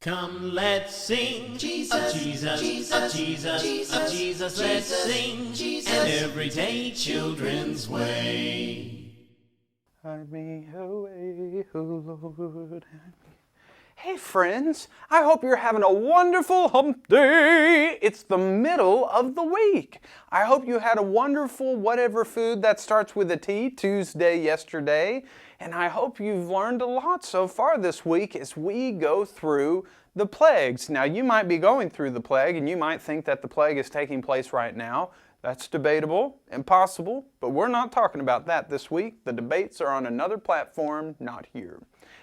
Come, let's sing Jesus, of Jesus, of Jesus, of Jesus. Let's sing an everyday children's way. Hide me away, oh Lord. Hey friends, I hope you're having a wonderful hump day. It's the middle of the week. I hope you had a wonderful whatever food that starts with a T Tuesday yesterday. And I hope you've learned a lot so far this week as we go through the plagues. Now you might be going through the plague and you might think that the plague is taking place right now. That's debatable and possible, but we're not talking about that this week. The debates are on another platform, not here.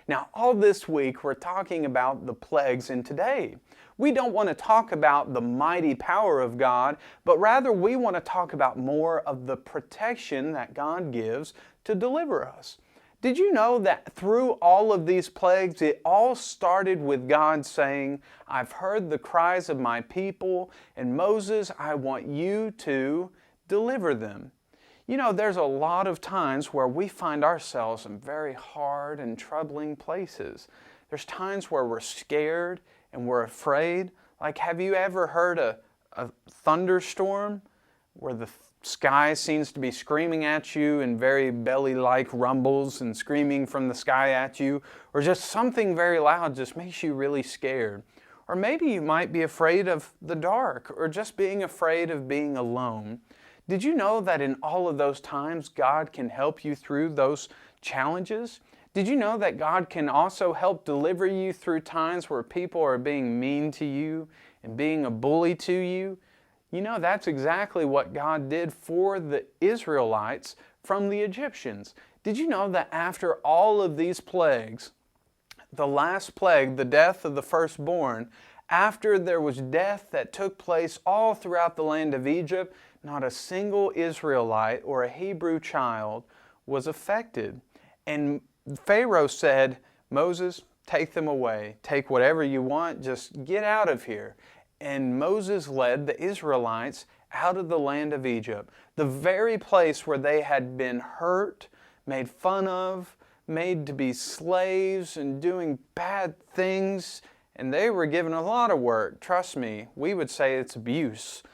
Now, all this week, we're talking about the plagues, and today, we don't want to talk about the mighty power of God, but rather we want to talk about more of the protection that God gives to deliver us. Did you know that through all of these plagues, it all started with God saying, "I've heard the cries of my people, and Moses, I want you to deliver them." You know, there's a lot of times where we find ourselves in very hard and troubling places. There's times where we're scared and we're afraid. Like, have you ever heard a thunderstorm where the sky seems to be screaming at you in very belly-like rumbles and screaming from the sky at you? Or just something very loud just makes you really scared. Or maybe you might be afraid of the dark or just being afraid of being alone. Did you know that in all of those times, God can help you through those challenges? Did you know that God can also help deliver you through times where people are being mean to you and being a bully to you? You know, that's exactly what God did for the Israelites from the Egyptians. Did you know that after all of these plagues, the last plague, the death of the firstborn, after there was death that took place all throughout the land of Egypt, not a single Israelite or a Hebrew child was affected. And Pharaoh said, "Moses, take them away. Take whatever you want. Just get out of here." And Moses led the Israelites out of the land of Egypt, the very place where they had been hurt, made fun of, made to be slaves and doing bad things. And they were given a lot of work. Trust me, we would say it's abuse.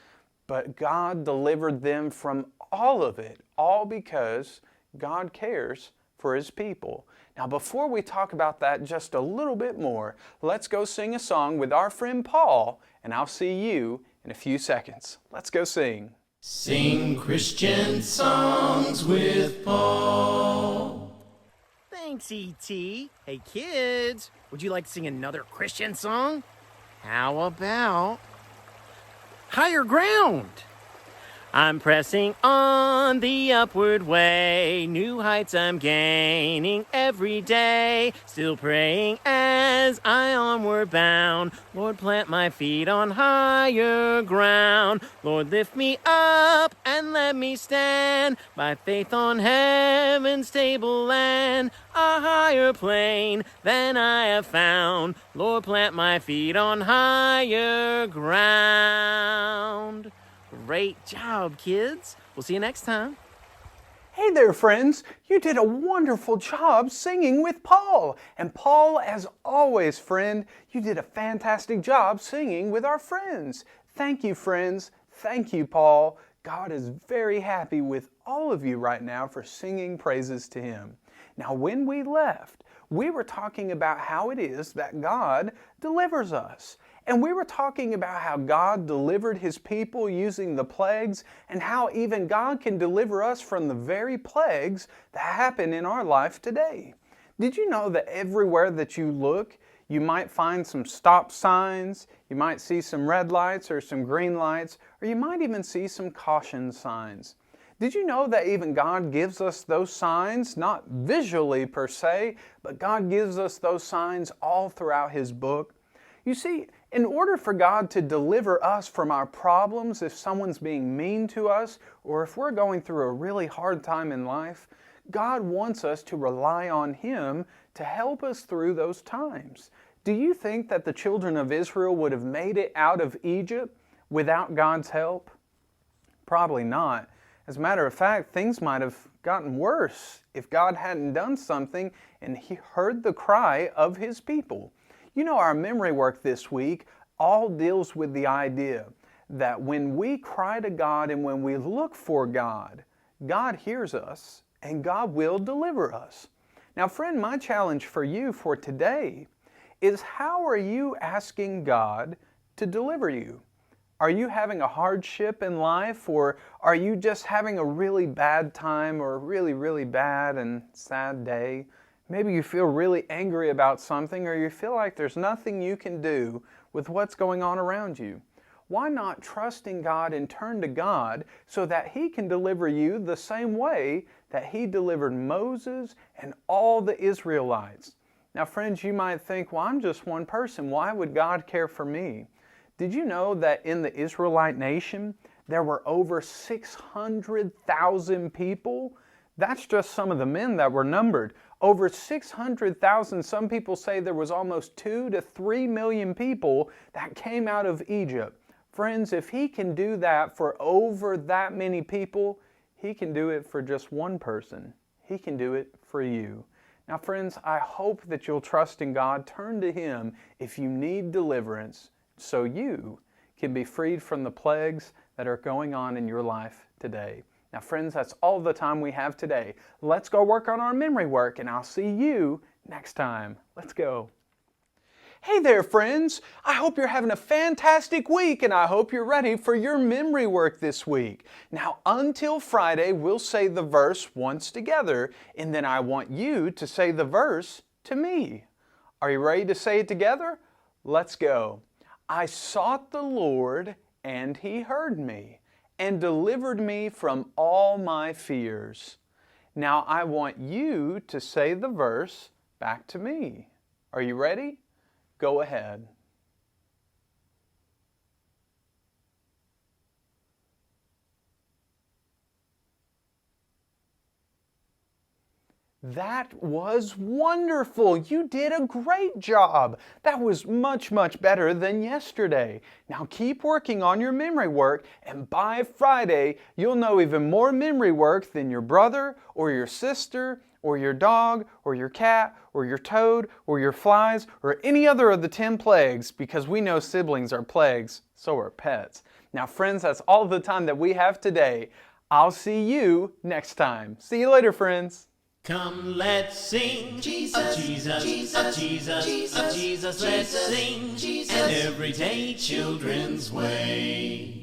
But God delivered them from all of it, all because God cares for His people. Now, before we talk about that just a little bit more, let's go sing a song with our friend Paul, and I'll see you in a few seconds. Let's go sing. Sing Christian songs with Paul. Thanks, E.T. Hey, kids, would you like to sing another Christian song? How about Higher Ground? I'm pressing on the upward way, new heights I'm gaining every day, still praying as I onward bound. Lord, plant my feet on higher ground. Lord, lift me up and let me stand by faith on heaven's stable land, a higher plane than I have found. Lord, plant my feet on higher ground. Great job, kids. We'll see you next time. Hey there, friends. You did a wonderful job singing with Paul. And Paul, as always, friend, you did a fantastic job singing with our friends. Thank you, friends. Thank you, Paul. God is very happy with all of you right now for singing praises to Him. Now, when we left, we were talking about how it is that God delivers us. And we were talking about how God delivered His people using the plagues and how even God can deliver us from the very plagues that happen in our life today. Did you know that everywhere that you look, you might find some stop signs, you might see some red lights or some green lights, or you might even see some caution signs? Did you know that even God gives us those signs, not visually per se, but God gives us those signs all throughout His book? You see, in order for God to deliver us from our problems, if someone's being mean to us, or if we're going through a really hard time in life, God wants us to rely on Him to help us through those times. Do you think that the children of Israel would have made it out of Egypt without God's help? Probably not. As a matter of fact, things might have gotten worse if God hadn't done something and He heard the cry of His people. You know, our memory work this week all deals with the idea that when we cry to God and when we look for God, God hears us and God will deliver us. Now, friend, my challenge for you for today is, how are you asking God to deliver you? Are you having a hardship in life, or are you just having a really bad time or a really, really bad and sad day? Maybe you feel really angry about something, or you feel like there's nothing you can do with what's going on around you. Why not trust in God and turn to God so that He can deliver you the same way that He delivered Moses and all the Israelites? Now, friends, you might think, well, I'm just one person. Why would God care for me? Did you know that in the Israelite nation, there were over 600,000 people? That's just some of the men that were numbered. Over 600,000, some people say there was almost 2 to 3 million people that came out of Egypt. Friends, if He can do that for over that many people, He can do it for just one person. He can do it for you. Now, friends, I hope that you'll trust in God. Turn to Him if you need deliverance, so you can be freed from the plagues that are going on in your life today. Now, friends, that's all the time we have today. Let's go work on our memory work, and I'll see you next time. Let's go. Hey there, friends. I hope you're having a fantastic week, and I hope you're ready for your memory work this week. Now, until Friday, we'll say the verse once together, and then I want you to say the verse to me. Are you ready to say it together? Let's go. I sought the Lord, and He heard me, and delivered me from all my fears. Now I want you to say the verse back to me. Are you ready? Go ahead. That was wonderful. You did a great job. That was much, much better than yesterday. Now keep working on your memory work, and by Friday, you'll know even more memory work than your brother or your sister or your dog or your cat or your toad or your flies or any other of the 10 plagues, because we know siblings are plagues, so are pets. Now friends, that's all the time that we have today. I'll see you next time. See you later, friends. Come, let's sing Jesus, of Jesus, of Jesus, of Jesus. Let's sing an everyday children's way.